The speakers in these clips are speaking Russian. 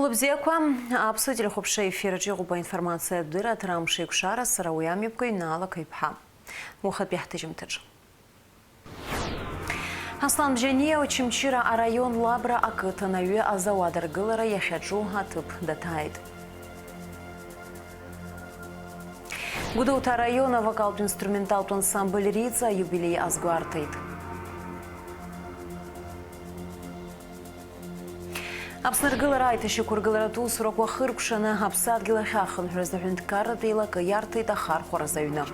Хлопзеква, обсудили хопшей эфир джигуба информация дыра трамши кшара сарауями бкойнала кайпха. Мухат бяхтыжим тыж. Аслан Бжение очимчира а район Лабра акытанаве азауадар гылара яхяджу атып датайд. Гудаута района вокал-инструментал ансамбль Рица юбилей азгуартайд. Абснаргылара айтышы кургыларату сурак вахыр кушаны абсад гила хахын хрызныхынт кары дейла каярты тахар хоразаюна.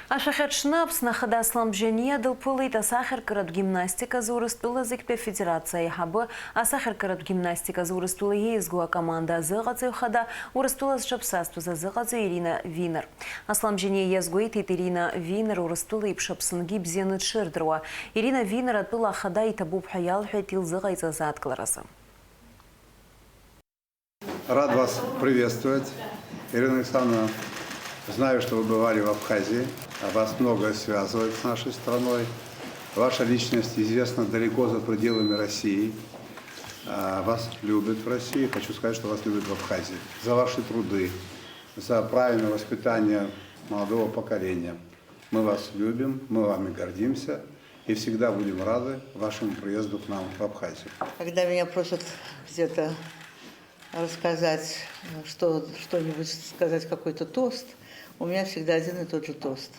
Ашахетшнапс на хода Аслан Бжение дал пылыта сахар карат гимнастика заурыстула зикпе федерация хабы, а сахар карат гимнастика заурыстула езгуа команда зыгацию хода урыстула шапсасту за зыгацию Ирина Винер. Аслан Бжение езгуит Ирина Винер урыстула и пшапсынги бзены тширдруа. Ирина Винер отбыла хода и табуб хаял хэтил зыгайца за отклараса. Рад вас приветствовать, Ирина Александровна. Знаю, что вы бывали в Абхазии, вас многое связывает с нашей страной. Ваша личность известна далеко за пределами России. Вас любят в России, хочу сказать, что вас любят в Абхазии. За ваши труды, за правильное воспитание молодого поколения. Мы вас любим, мы вами гордимся и всегда будем рады вашему приезду к нам в Абхазию. Когда меня просят где-то рассказать что-нибудь, сказать какой-то тост, у меня всегда один и тот же тост.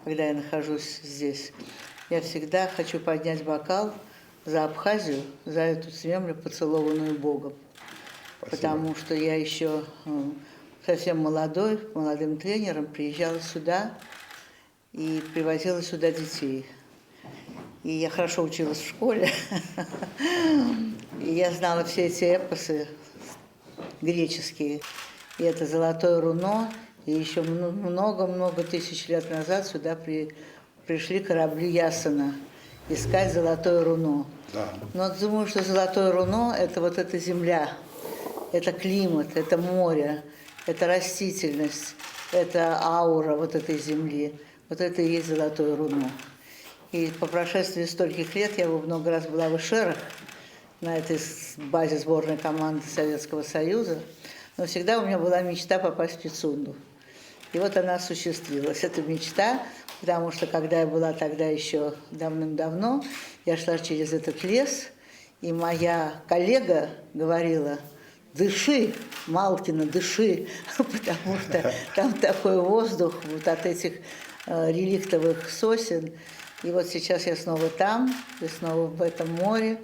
Когда я нахожусь здесь, я всегда хочу поднять бокал за Абхазию, за эту землю, поцелованную Богом. Спасибо. Потому что я еще совсем молодым тренером приезжала сюда и привозила сюда детей. И я хорошо училась в школе, и я знала все эти эпосы греческие. И это «Золотое руно». И еще много-много тысяч лет назад сюда пришли корабли Ясона искать золотое руно. Да. Но думаю, что золотое руно – это вот эта земля, это климат, это море, это растительность, это аура вот этой земли. Вот это и есть золотое руно. И по прошествии стольких лет я много раз была в Ишерах, на этой базе сборной команды Советского Союза, но всегда у меня была мечта попасть в Пицунду. И вот она осуществилась, эта мечта, потому что когда я была тогда еще давным-давно, я шла через этот лес, и моя коллега говорила: дыши, Малкина, дыши, потому что там такой воздух вот от этих реликтовых сосен. И вот сейчас я снова там, я снова в этом море,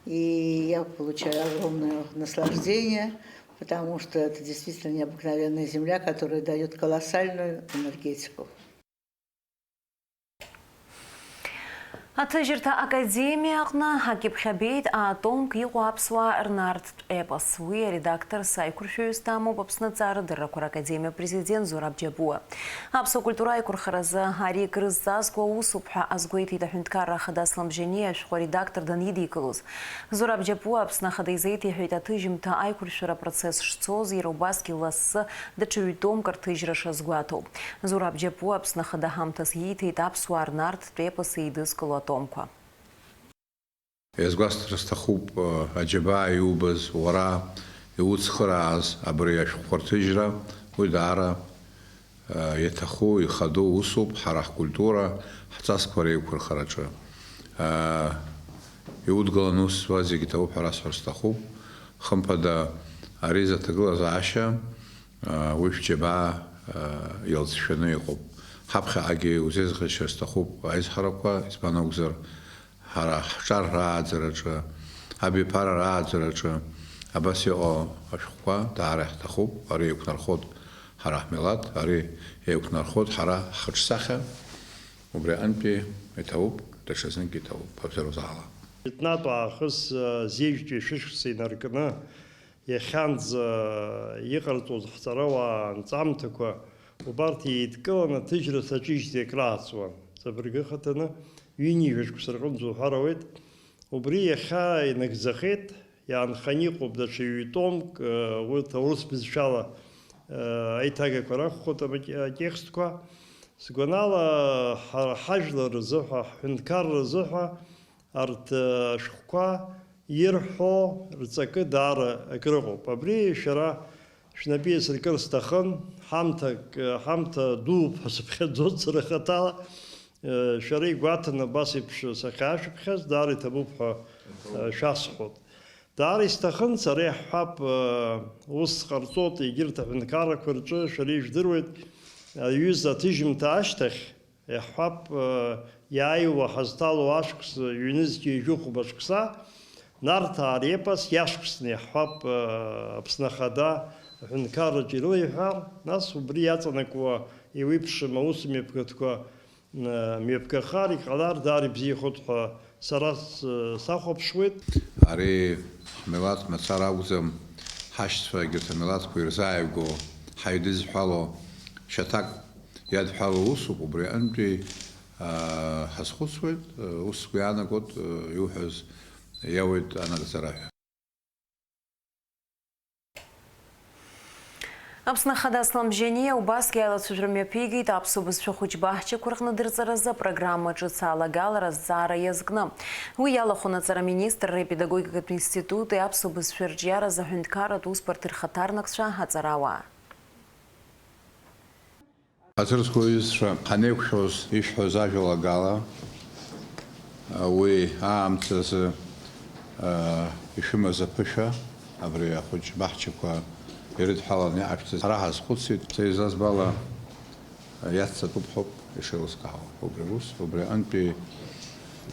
и я получаю огромное наслаждение, потому что это действительно необыкновенная земля, которая дает колоссальную энергетику. Атыжырта академияғна Акип Хабейт Атом Киуапсва Эрнард Эпос. Вы редактор Сайкурфю Истаму Бабсна Цара Дыракур Академия президент Зураб Джабуа. Апсо культура и Курхараза Хари Крыззазгуа Усупха Азгуэти Дахунткара Хадаслам Бжение Шхо редактор Даниди Кылуз. Зураб Джабуа Апсна Хадайзейти Хюйтатыжимта Айкурфюра процесс Шцоз и Рубаски Ласс Дачуитом Картыжра Шазгуату. Зураб Джабуа Апсна Хадахамтас Йити Тапсуа Эрнард Эпос и Дыскалуату. Езгваст растахуб аджаба юбаз вара юцхраз абрияш хортижра удара يتخو يخدو وصوب حرح كولتورا حتى سكوري وكل خرجة يود قلنوس وازي كتاب حراس رستخو خم بدا أريزة تقلز عشا ويش جبا يلز شنو يقوب حبخ عجي وزيز غش رستخو عايز حركة إسبانو وزر حرح شر راد زرجة أبي بار راد زرجة أبسي أو أشخوا تعرف تخو أري يكون الخود حرح ميلاد أري يكون الخود حرح خش سخة وبري أنبي يتوب تشزن كتوب ببزرو زعلا. ناتو آخس زيجتي ششخصي نركنا يخانز يقرطو زحتروا نتعمتكوا وبارتي يتكلنا تجرى سجيج ديكراتسوان سبرقا خطنا ويني وشكو سرقنزو حرويت وبري يخا نكزخيت يعني خانيقو بدأ يوتومك وتورس بزشالة أي تاجا كورا خطة تكستكوا Сгонала хажлар рзыха, хункар рзыха, арт шхква, ирхо, рцакы дара, акрыгу. Пабри шара шнапи срикар стахан, хамта дуб, хасабхедзот срахатала, шари гватана басипш сахашбхез, дары табубха шасхот. Дары стахан царей хаб ус харцот и гирта хункара курчу, шари ждырует, юза тижим таштах, хаб яйва хазталу ашкс, юнизки жуху башкса, нарта арепас яшксни хаб пснахада, хункара жилуйхар, нас убрияца накуа и выпши маусами пкатка мепкахари, кадар дари бзихотха сарас сахоп швид. Ари милат мацараузам хашсва гирта милат куирзаевго хайдиз хало шатак яд хало усу убри анби хасхусвид усгяна гот юхаз явид анагсарах. Апснахада сламжение убаски айлы сужраме пигейт апсубыз шухучбахчы курхнадырзаразы программа чыцала галара зара язгна. Уяла хунацара министр педагогика институты апсубыз шверджяра за хюндкара туспартыр хатарнакша хацарава. Азырскуиз қанекшоз ишхозажила гала уи аамцаз ишимаза пыша абри хучбахчыква Перед халани акция рахас худсит цейзас бала яцца тупхоп ишелскао обревус обре анпи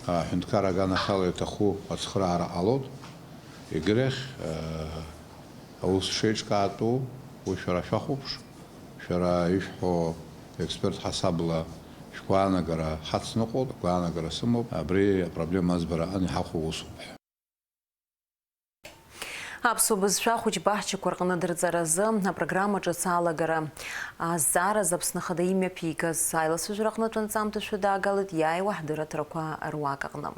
хунткара гана халы таху ацхрара алот игрех аус шечкату ушара шахупш шара ишхо эксперт хасабла шквана гара хацнокот квана гара сумоп абри проблема збара ани хаху усуб Апсубыз шахучбахчы курхнадырзаразы программа чыцала гара зара запснахада имя пигаз айлы сужрахна тунцамты шуда галыт яй вахдыра траква руакагнам.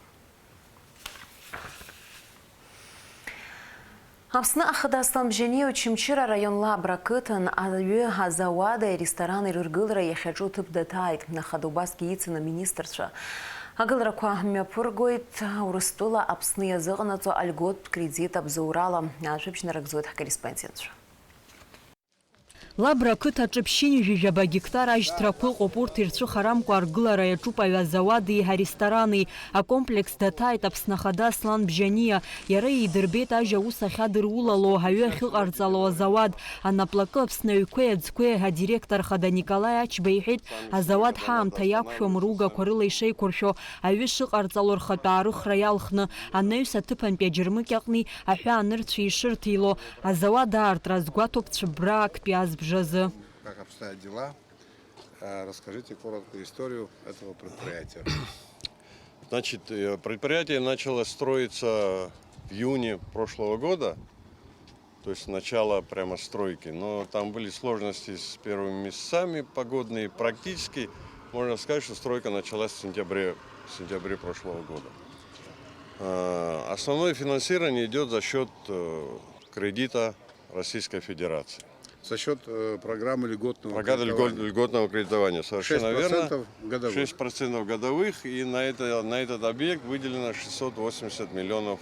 Апсна ахадастан бжене учимчира районла бракытын аю завада и рестораны рыргылра яхаджу тып детайт на хадубаски яйцына министрша. Агылраква мяпургойт урыстула апсны языгынацу альгот кредит абзаурала ажыбжнаракзойт корреспондентша. Лабра кыта чыпщини жижаба гектара ажтраквыл копурт ирцу харамку аргылара ячупа завады и рестораны, а комплекс датайт апснахада слан бжания, яра и дырбет ажа уса хадыр улало, хаю хиларцало завад, а на плака апснаюкве цквега директор хада Николай Ачбейхит, а завад хам таякшо мруга корыла и шей куршо, а вишик арцалор хатарых раялхна, а неюса тыпан пяджермык якны, а хя нырцу и ширтило, а завада арт разгватоп брак пяз. Как обстоят дела? Расскажите короткую историю этого предприятия. Значит, предприятие начало строиться в июне прошлого года, то есть начало прямо стройки, но там были сложности с первыми месяцами погодные, практически можно сказать, что стройка началась в сентябре прошлого года. Основное финансирование идет за счет кредита Российской Федерации. За счет программы льготного кредитования. Совершенно 6% верно. годовых. 6% годовых. И на этот объект выделено 680 миллионов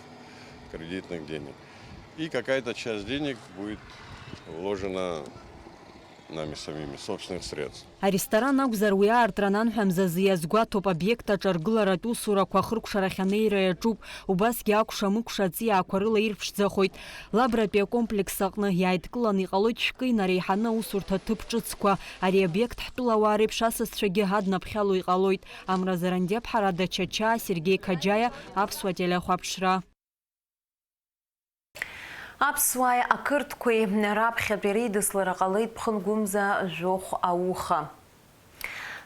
кредитных денег. И какая-то часть денег будет вложена нами самими, собственных средств. А ресторан Акзаруя Артранан Хамзазия сгуатоп объекта Чаргыла Тусура Квахрук Шарахянейра Чуб, Убаски Акуша Мукшаци Акварыла Ирпш захойт, Лабрапия комплекс Сакна Яйткылан и Колочкой на Рейхана Усурта Тыпчицква, ари объект Хтулава Репшаса Стрегигад Напхялу и Колойт, Амразарандеп Харада Чача, Сергей Каджая, Апсвателя Хуапшра. Апсуай акырткуи рапхьа перейдыслара қалайт пхынгумза жох ауха.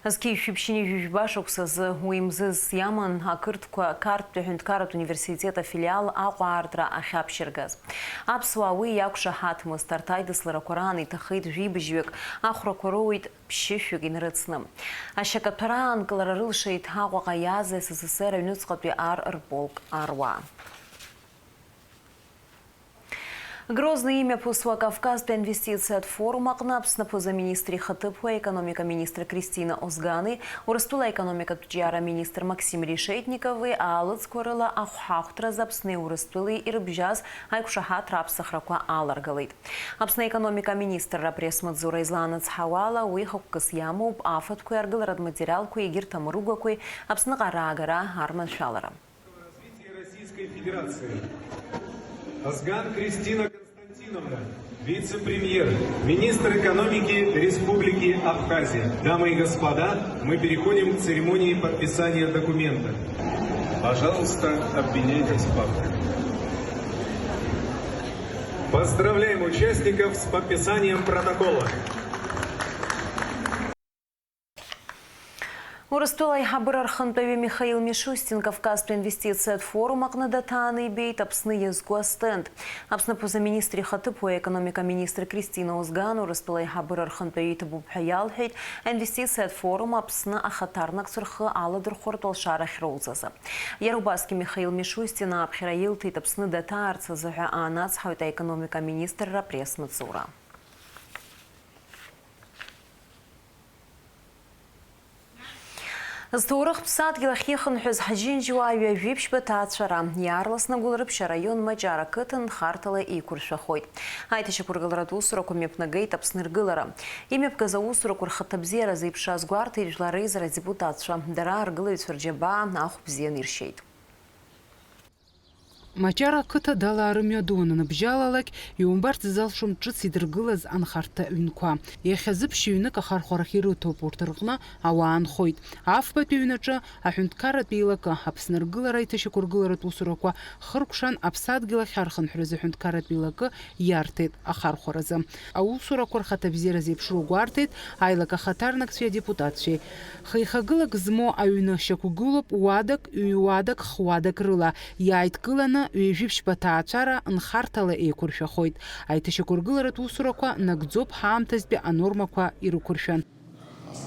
Азки шипшини жужбашоксазы уимзыз яман акырткуа карт хюндкарат университета филиал Аҟәаартра ахьаԥшьыргаз. Аԥсуаа уи иақәшаҳаҭмызт арҭ аидысларақәа иҭахеит жәибжьҩык, ахәрақәа роуит ԥшьышәҩык инарыцны. Ашьакаҭәара аанкылара рылшеит Аҟәаҟа иааз СССР аҩнуҵҟатәи ар рполк аруаа. Грозный имя посла Кавказская инвестиция от форума КНАПС на позаминистре Хатыпа экономика министра Кристина Озганы, урастула экономика Туджара министр Максим Решетниковый, а Лыцкорыла Ахахтра запсны урастулы и рыбжаз айкушахат рапсахраква аларгалыт. Апсна экономика министра пресс-мадзура изланац хавала уихок касьямуб афатку яргыларад материалку и гиртамругакуй апсна гарагара арман шалара. Российской Федерации. Озган Кристина Константиновна, вице-премьер, министр экономики Республики Абхазия. Дамы и господа, мы переходим к церемонии подписания документа. Пожалуйста, обменяйтесь папкой. Поздравляем участников с подписанием протокола. Урастулай хабырар хантове Михаил Мишустин Кавказская инвестиция от форума Акнадатаны бейт апсны езгуа стенд. Апсна позаминистре Хатыпа экономика министра Кристина Озган урастулай хабырар хантове табуб хаялхейт инвестиция от форума апсна ахатарнак сурхы аладыр хортол шарах роузаза. Ярубаски Михаил Мишустин абхираил тейт апсны дата арцазаха анац хаута экономика министра пресс-мадзура. Здорох псад гилахихан хюз хаджин жуаю випш бетацшара. Ярлас на гулрыбша район Маджара кытын хартала и куршахойт. Айтыша кургаларату суроку мепнагейт апсныргылара. Имеп газау суроку рхатабзера зайпша сгуарты и жларейзара депутатша. Дара аргылывит ферджеба ахубзен иршейт. Маджара кыта дала арымядуына набжалалак, юмбарт залшум чыц идыргылаз анхарта юнква. Ехазып шиюнак ахархорахиру топортыргна ауаан хойт. Афпат юнача ахюнткара пилака апсныргылара иташи кургылара тусураква хыркшан апсадгила хархан хрызы хюнткара пилака яртет ахархораза. Аусура корхата бзера зепшру гуартет, айлака хатарнак свя депутатши. Хайхагылак змо аюна шакугулоп уадак хвадак рыла. Яйткылана уеживш батаачара нхартала екуршахойт. Айташи кургылара тусураква нагдзоп хаамтазби анормаква ирукуршан.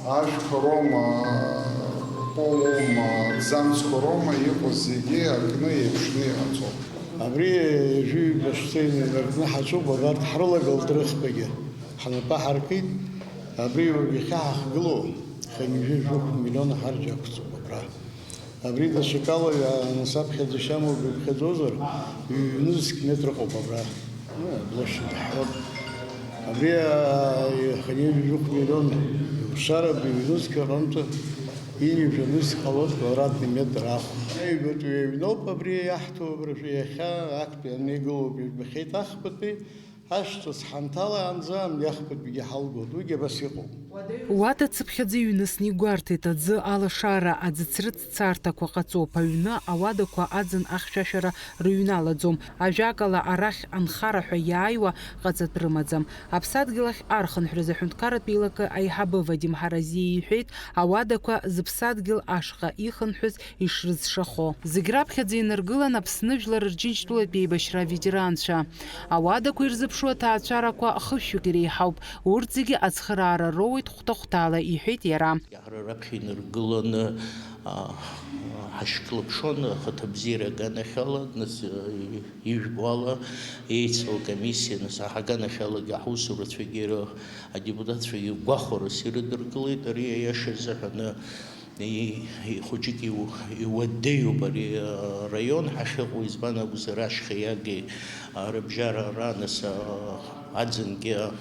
Аш хрома, полома, замс хрома епозиги акны епшни ацоп. Абри жи башсейни вердна хачуб барт харла галдрых беге. Ханапа харкит абри бихах гло. Ханижи жух миллион харжак субра. Абри да шикало я насап хедшаму бхедозор и нузк метро побра. Площадь Харод. Абри ханижи жух миллион шара бинузк ранто и бинузк халот квадратный метр. Эй вот вино абри яхту брифиха акт нигу бхет ахпати Ашто схантала анзам яхпат биги халгу дуге басиqo. Уата цыпхьадзе юнысни гуартет адзы алашара адзы црыц цартаква къацопа юна ауадаква адзын ахшашара рыюналадзом. Ажакала арахь анхарахӏва йайуа къацӏатӏрымадзам. Апсадгьылахь архын хӏврыза хӏвынткарат пилакы айхӏабы Вадим Харази йхӏвитӏ ауадаква зыпсадгьыл ашкъа ихынхӏвыз йшрызшахо. Зыгь рапхьадзе йнаргылан Апсны жвлар рджьынчтула пейбашра ветераншва. Ауадаква йрзыпшуа таъачӏвараква хыщук йрейхӏаупӏ. Урт зыгьи ацхырара роуит хвта-хвтала йхӏвитӏ йара. Рапхьа йнаргыланы ҳашклыԥшон хыҭабзиара аганахьала, нас ижәбо еицәоу комиссиа, нас аганахьалагьы аҳусуратәцәагьы адепутатцәагьы гәахәарас ирыдыркылеит, ари аиаша азыҳәаны хәыҷык иуадаҩуп ари араион ҳахьыҟоу, избан акәзар ашьха иагеи рыбжьара ара, нас аӡынгьы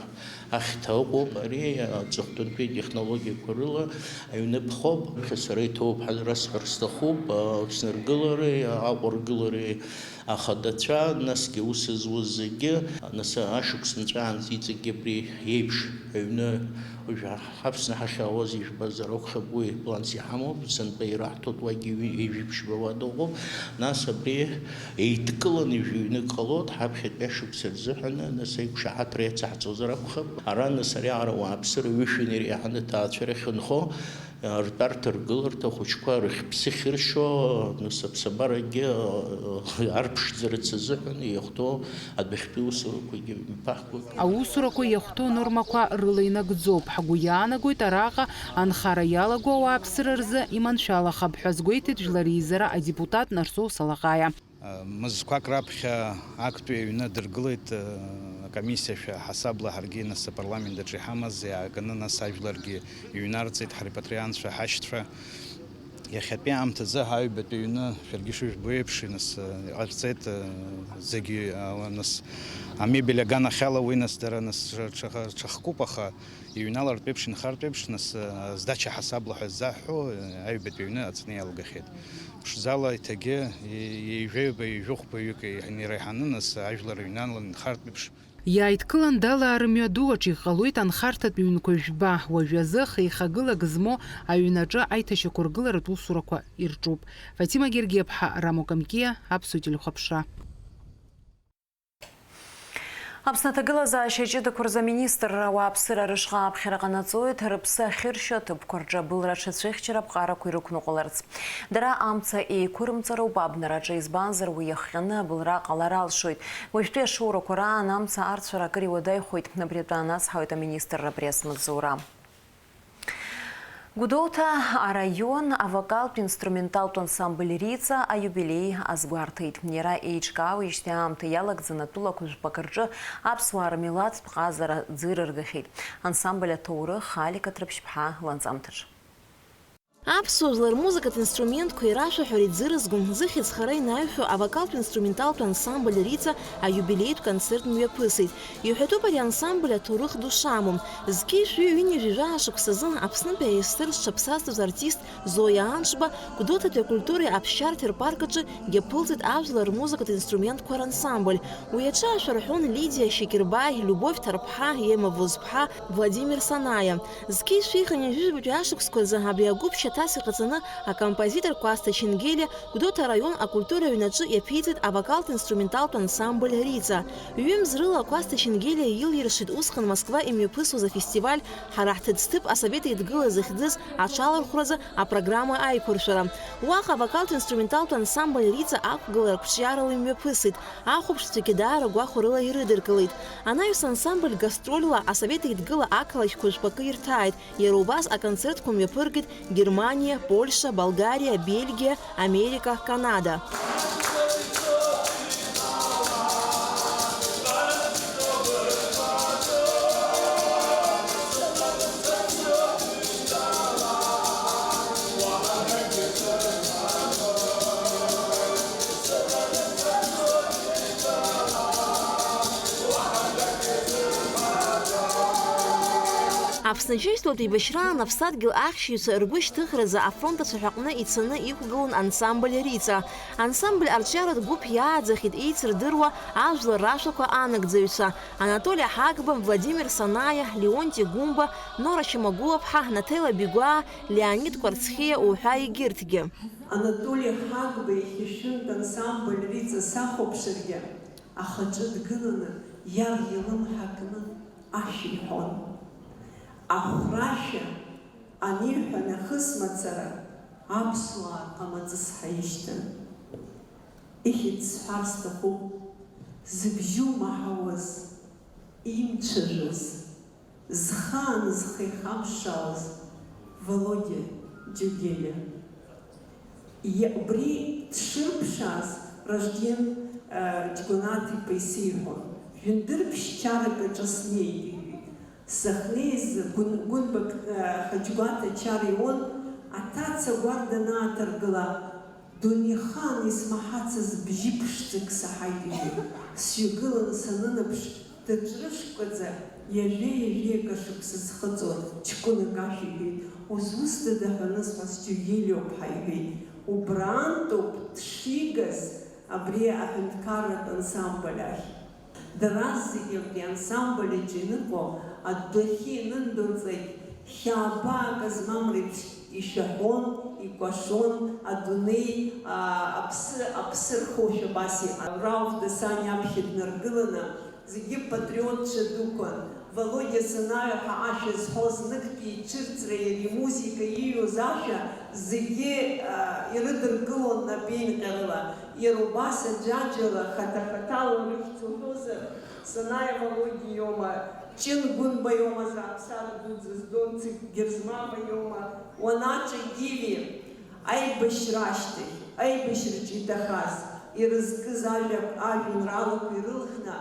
ахьҭа ыҟоуп, ари аҵыхәтәантәи технологиақәа рыла аҩныԥхоуп, сара иҭоуп расҳәар сҭахуп, снаргылареи аҟәаргылареи ахадацәа, насгьы ус зуаз зегьы, нас ашықәс нҵәаанӡа иҵегьы абри еиԥш аҩны Аԥсны ҳахьаауаз ижәбазар акәхап, уи планс иҳамоуп, сынтәа ираҳҭоит уагьы ижәибжьба уада ыҟоуп, нас абри еидкыланы ижәҩнык ҟалоит ҳаԥхьатәи ашықәс рзыҳәаны, нас аиқәшаҳаҭра иацаҳҵозар акәхап, ара нас ариаара уааԥсыра ҩышәин иреиҳаны аҭаацәара ахьынхо ртәарҭа ргыларҭа ахәыҷқәа рыхьԥсы ахьыршьо, нас аԥсабарагьы арԥшӡарц азыҳәан иахәҭоу адәахьтәи усурақәагьы мҩаԥаҳгоит. Аусурақәа иахәҭоу нормақәа рыла инагӡоуп. Ҳгәы иаанагоит араҟа анхара иалаго ауааԥсыра рзы иманшәалахап ҳәа азгәеиҭеит Жәлар реизара адепутат Нарсоу Салаҟаиа. Мызқәак раԥхьа актәи аҩны дыргылеит акомиссиашәа ҳасабла ҳаргьы нас апарламент аҿы иҳамаз иааганы нас ажәларгьы иҩнарҵеит ҳрепатриантцәа, ҳашьцәа. Иахьатәи аамҭазы ҳаҩбатәи аҩны шәаргьы ишыжәбо еиԥш нас иҟарҵеит зегьы нас амебель аганахьала уи нас дара нас ҽахкуп, аха иҩналартә еиԥш инхартә еиԥш нас здача ҳасабла ҳәа ззаҳҳәо аҩбатәи аҩны аӡны иаалгахьеит. Ԥшӡала иҭагьы еижәаҩба, еижәыхәбаҩык иреиҳаны нас ажәлар иҩналан инхартә еиԥш. Иааидкылан далаа рымҩаду аҿы иҟалоит анхарҭатә ҩынқәа жәба. Уажәы азы хеихагылак змоу аҩнаҿы аиҭашьақәыргыларатә усурақәа ирҿуп. Фатима Гергиаԥҳа, Рамо Камкиа, Аԥсуа телехәаԥшра. Аԥсны аҭагылазаашьа аҷыдақәа рзы аминистр ауааԥсыра рышҟа аԥхьара ҟанаҵоит, рыԥсы ахьыршьо аҭыԥқәа рҿы абылра ҽацәихьчара аԥҟарақәа ирықәныҟәаларц. Дара амца еиқәырымҵароуп абнараҿы, избанзар уи иахҟьаны абылра ҟалар алшоит. Уажәтәи ашоурақәа раан амца арцәара акыр иуадаҩхоит. Абри атәы анацҳауеит аминистр апресс-маҵзура. Гудоуҭа арайон авокалтә инструменталтә ансамбль Риҵа аиубилеи азгәарҭеит. Иара еиҿкаауеижьҭеи аамҭа иалагӡаны атәылақәа жәпак рҿы аԥсуаа рмилаҭтә ҟазара ӡыра ргахьеит. Ансамбль аҭоурых Алика Ҭрыԥшьԥҳа ланҵамҭаҿ. Аԥсуа жәлар музыкатә инструментқәа ирашәаҳәара иӡырызгон зыхьыӡ хара инаҩхьоу авокалтә инструменталтә ансамбль Риҵа аиубилеитә концерт мҩаԥысит. Иҳәатәуп ари ансамбль аҭоурых ду шамоу. Зқьи-шәи ҩынҩажәижәа аашықәсазы Аԥснытәи аесыр зҽаԥсазтәыз артист Зоиа Аншба Гәдоуҭатәи акультуреи аԥсшьарҭеи рпарк аҿы иаԥылҵит ажәлар рмузыкатә инструментқәа рансамбль. Уи аҿы ашәарҳәон Лидиа Шьекербаи, Любовь Ҭарԥҳа, Ема Возԥҳа, Владимир Санаиа. Зқьи-шәи хынҩажәижәабатәи ашықәсқәазы абри агәыԥ шьаҭас иҟаҵаны акомпозитор Кәасҭа Ченгелиа Гәдоуҭа араион акультура аҩнаҿы иаԥиҵеит авокалтә инструменталтә ансамбль Риҵа. Ҩымз рыла Кәасҭа Ченгелиа илиршит усҟан Москва имҩаԥысуаз афестиваль Ҳара ҳҭыӡҭыԥ асовет еидгыла захьӡыз аҽалархәразы апрограмма аиқәыршәара. Уаҟа авокалтә инструменталтә ансамбль Риҵа ақәгылара қәҿиарала имҩаԥысит. Ахәаԥшцәагьы даара гәахәа рыла ирыдыркылеит. Анаҩс ансамбль гастрольла асовет еидгыла ақалақьқәа жәпакы ирҭааит. Иара убас аконцертқәа мҩаԥыргеит Германия, Польша, Болгария, Бельгия, Америка, Канада. Аԥсныџьеишьтәылатә еибашьраан аԥсадгьыл ахьшьыҩцәа ргәы шьҭыхразы афронт ацәаҳәаҟны ицаны иқәгылон ансамбль Риҵа. Ансамбль арҿиаратә гәыԥ иааӡахьеит еицырдыруа ажәлар рашәақәа анагӡаҩцәа Анатолий Ҳагба, Владимир Санаиа, Леонти Гәымба, Нора Шьамагәылаԥҳа, Нателла Бигәаа, Леонид Кәарцхиа уҳәа егьырҭгьы. Анатолий Ҳагба иахьышәынтә ансамбль Риҵа сахәаԥшыргьы ахаҿы дгыланы иар илымҳа кны ашәа иҳәон. Ахәрашәа аниҳәа нахысмацара аԥсуаа ҟамаҵыс ҳаишьҭын. Ихьыӡ сҳәар сҭахуп зыбжьы умаҳауаз, имцәажәоз, зхаан зхы ихамшшаауаз Володиа Џьогелиа. Убри дшырԥшааз Ражден Џьгәанаҭ-иԥа исеиҳәон. Жәындыр-ԥшьчарак аҿы снеит. Сахнеиз Гәынба Хаџьгәаҭ ачара ион, аҭаца гәарда анааҭаргыла, дунеихан исмаҳацыз бжьы ԥшӡак саҳаит иҳәеит. Сҩагыланы санынаԥш, даҿрышкәаӡа иажәеи-иажәеи акашықәса зхыҵуа ҷкәынак ашәа иҳәеит. Узусҭада ҳәаны сҳәаз Џьогелиоуп ҳәа иҳәеит. Убраантәоуп дшигаз абри аҳәынҭқарратә ансамбль ахь. Дара зегьы абри ансамбль аҿы иныҟәо адәахьы инындәылҵит, хьаабаак змам реиԥш ишәаҳәон, икәашон, адунеи аԥсы рхошәа абас иҟан. Рауф Дасани аԥхьа днаргыланы зегьы патриотцәа дуқәан. Володиа Санаиа ҳәа ашәа зҳәоз ныктәи иҽырҵра иара имузика ииҩуаз ашәа зегьы ирыдыргылон напеинҟьарыла. Иара убас аџьаџьала хата-хатала рыхьӡ уҳәозар, Санаиа Володиа иоума, Чин Гәынба иоума зааԥсара дуӡӡаз, Донцик Герзмама иоума, Уанаҿа Гиви аибашьра ашьҭахь, аибашьраҿы иҭахаз, ирызкыз ажәеинраалақәа ирылхны,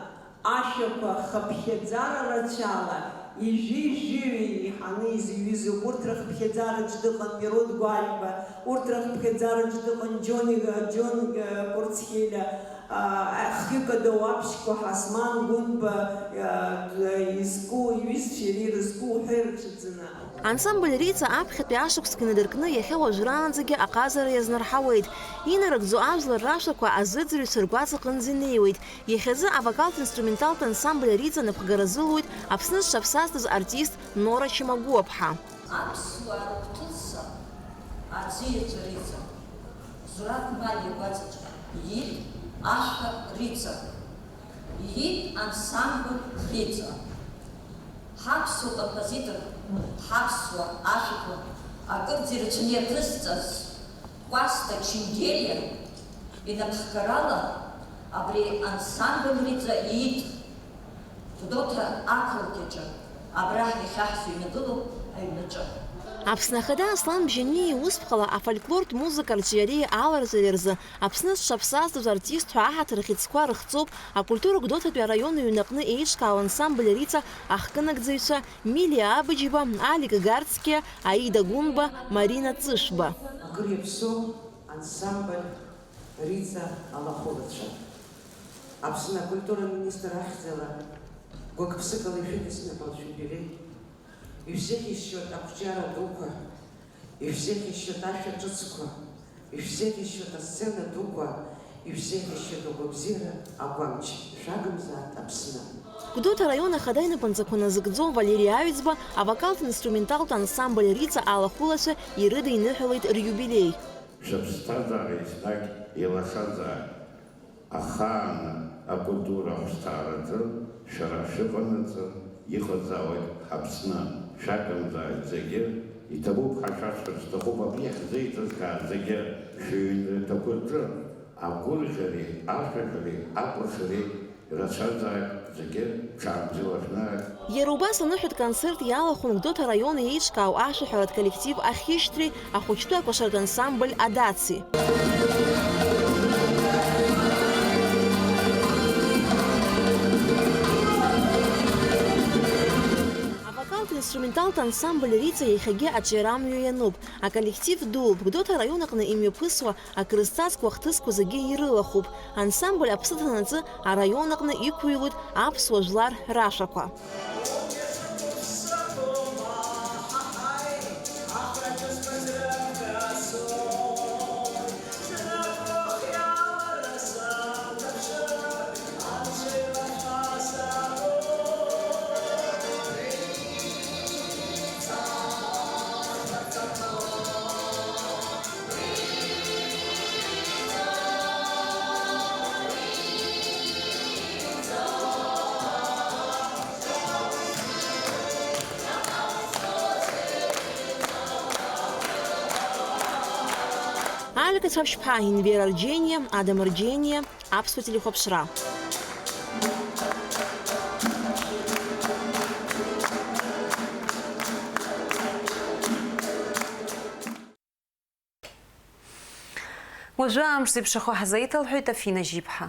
ашьақәа хыԥхьаӡара рацәала, ижәи-жәиҩи еиҳаны изҩызоуп. Урҭ рыхыԥхьаӡараҿ дыҟан Мирод Гәальба, урҭ рыхыԥхьаӡараҿ дыҟан Џьон Курцхеля, Хьыка Дауаԥшьқәа, Ҳасман Гәынба, изку иҩызцәа иара ирызку уҳәа ирҽаӡаны. Ансамбль Рица аԥхьатәи ашықәсқәа инадыркны иахьа уажәраанӡагьы аҟазара иазнарҳауеит. Инарыгӡо ажәлар рашәақәа азыӡырҩцәа ргәаҵа аҟынӡа инеиуеит. Иахьазы авокалтә инструменталтә ансамбль Рица напхгаразылоит Аԥсны зҽаԥсазтәыз артист Нора Чимагәыаԥҳа. Аԥсуаа рыгәҭыса аӡиаҵәа Рица, Зураб Мали игәаҵаҿы иит ашәа Рица, иит ансамбль Рица. Ҳаԥсуа композитор, ҳаԥсуа ашәақәа акырӡа ирацәаны иаԥызҵаз Кәасҭа Чингелиа инапхгарала абри ансамбль Рица иит Гәдоуҭа ақалақьаҿы абра иахьаҳзу инагылоуп аҩнаҿы. Аԥсны Ахада Аслан Бжьаниа иусԥҟала афольклортә музыкарҿы иареи аларҵареи рзы Аԥсны зҽаԥсазтәыз артист ҳәа аҳаҭыр хьыӡқәа рыхҵоуп акультура Гәдоуҭатәи араион аҩнаҟны еиҿкаау ансамбль Рица ахкынагӡаҩцәа Милиа Абыџьба, Алик Гарцкиа, Аида Гәымба, Марина Ҵышәба. Акыр иаԥсоу ансамбль Рица алахәылацәа. Аԥсны акультура министр ахьӡала гәык-ԥсыкала ишәыдысныҳәалт шәиубилеи. Ишәзеиӷьасшьоит ақәҿиара дуқәа, ишәзеиӷьасшьоит ашәа ҿыцқәа, ишәзеиӷьасшьоит асцена дуқәа, ишәзеиӷьасшьоит агәабзиара агәамч. Шәагымзаат Аԥсны. Гәдоуҭа араион Ахада инапынҵақәа назыгӡо Валерий Аҩӡба авокалтә инструменталтә ансамбль Рица алахәылацәа ирыда иныҳәалеит риубилеи. Шәыԥсҭазаара еснагь еилашазааит. Ахаан акультура ҳәсҭаараҿы шәара шәыҟанаҵы иҟазаауеит Аԥсны. Шәагымзааит зегьы, иҭабуп ҳашәашәар зҭахуп абри ҳзеиҭазгааит зегьы шәыҩнрақәа рҿы агәырӷьареи, ашәаҳәареи, акәашареи ирацәазааит зегьы шәаабзиалашәнааит. Иара убас аныҳәатә концерт иалахәын Гәдоуҭа араион еиҿкаау ашәаҳәаратә коллектив Ахьышьҭреи, ахәыҷтәы акәашаратә ансамбль Адаци. Инструменталтә ансамбль Рица иахьагьы аҿиарамҩа иануп. Аколлектив дууп. Гәдоуҭа араион аҟны имҩаԥысуа акрызҵазкуа хҭысқәа зегьы ирылахуп. Ансамбль аԥсы ҭанаҵы араион аҟны иқәыҩлоит аԥсуа жәлар рашәақәа. Алика Цәаԥшьԥа, Инвера Рџьениа, Адам Рџьениа, аԥсуа телехәаԥшра. Уажәы амш зеиԥшрахо ҳзеиҭалҳәеит Афина Жьиԥҳа.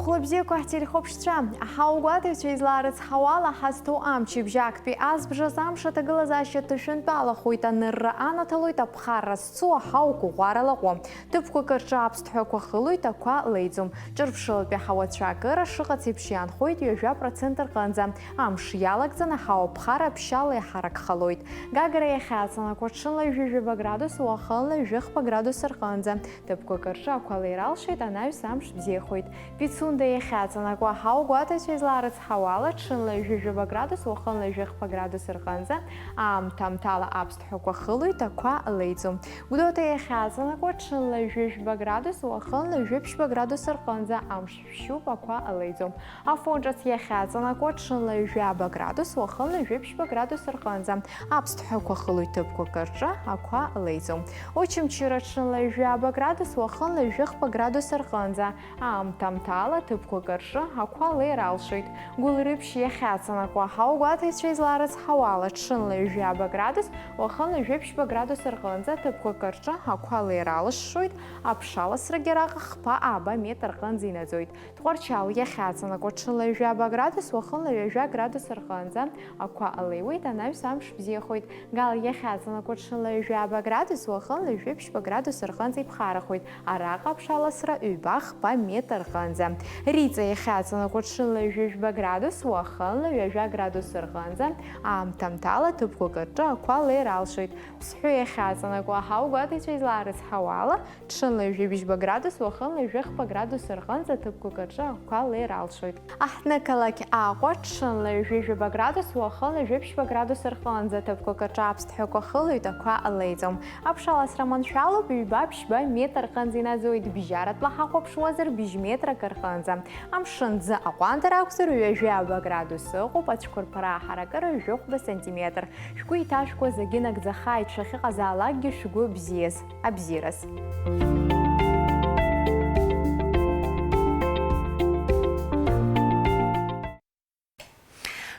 Хәлабзиақәа ҳтелехәаԥшцәа, аҳауагәаҭаҩцәа излаарыцҳауала ҳазҭоу амч ибжьактәи азбжаз амш аҭагылазаашьа ҭышәынтәалахоит, анырра анаҭалоит, аԥхарра зцу аҳауқәа ӷәара лаҟәы. Ҭыԥқәак рҿы аԥсҭҳәақәа хылоит, ақәа леиӡом. Ҿырԥшылатәи аҳауацәа акыра шыҟац еиԥш иаанхоит 20% рҟынӡа. Амш иалагӡан аҳауа ԥхара ԥшьала иҳаракхалоит. Гагара иахьаҵанакуа ҽынла 20 градус, уахынла 20 градус рҟынӡа. Ҭыԥқәак рҿы ақәа леиралшеит, анаҩс амш бзиахоит. Пицунда иахьаҵанакуа аҳауагәаҭаҩцәа излаарыцҳауала ҽынла 20 градус, уахынла 20 градус рҟынӡа. Аамҭамҭала аԥсҭҳәақәа хылоит, ақәа леиӡом. Гәдоуҭа иахьаҵанакуа ҽынла 20 градус, уахынла 20 градус рҟынӡа. Амш шәшьуп, ақәа леиӡом. Афон ҿыц иахьаҵанакуа ҽынла 20 градус, уахынла 20 градус рҟынӡа. Аԥсҭҳәақәа хылоит ҭыԥқәак рҿы, ақәа леиӡом. Очамчыра ҽынла 20 градус, уахынла 20 градус рҟынӡа. Аамҭамҭала ҭыԥ ҭыԥқәак рҿы ақәа алеира алшоит. Гәылрыԥшь иахьаҵанакуа ҳауа гәаҭеицәа излаарыз ҳауала ҽынла 20 градус, уахынла 20 градус рҟынӡа ҭыԥқәак рҿы ақәа алеира алшоит, аԥшаласрагьы араҟа хԥа аба метр рҟынӡа инаӡоит. Тҟәарчал иахьаҵанакуа ҽынла 20 градус, уахынла 20 градус рҟынӡа ақәа алеиуеит, анаҩс амш бзиахоит. Гал иахьаҵанакуа ҽынла 20 градус, уахынла 20 градус рҟынӡа иԥхарахоит, араҟа аԥшаласра ҩба хԥа метр рҟынӡа. Риҵа иахьаҵанакуа ҽынла 20 градус, уахынла 20 градус рҟынӡа аамҭамҭала ҭыԥқәак рҿы ақәа алеира алшоит. Ԥсҳәы иахьаҵанакуа ҳауа гәаҭеицәа излаарыз ҳауала ҽынла 20 градус, уахынла 20 градус рҟынӡа ҭыԥқәак рҿы ақәа алеира алшоит. Аҳҭнықалақь Аҟәа ҽынла 20 градус, уахынла 20 градус рҟынӡа ҭыԥқәак рҿы аԥсҭҳәақәа хылоит, ақәа алеиӡом. Аԥшаласра маншәалоуп, ҩба-ԥшьба метр рҟынӡа инаӡоит, бжьаратәла ҳахәаԥшуазар бжь метрак рҟынӡа. Амшын ӡы аҟәандара акәзар 20 градус ыҟоуп, ацәқәырԥара аҳаракыра 20 сантиметр. Шәгәы иҭашәкуа зегьы нагӡахааит, шахьыҟазаалакгьы шәгәы бзиаз. Абзиараз.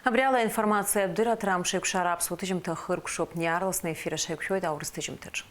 Абриала информация Абдыра Трамшек Шарапс, вот этим-то хыркшоп, не арлас на эфире шейкшой, да урыстыжим тыч.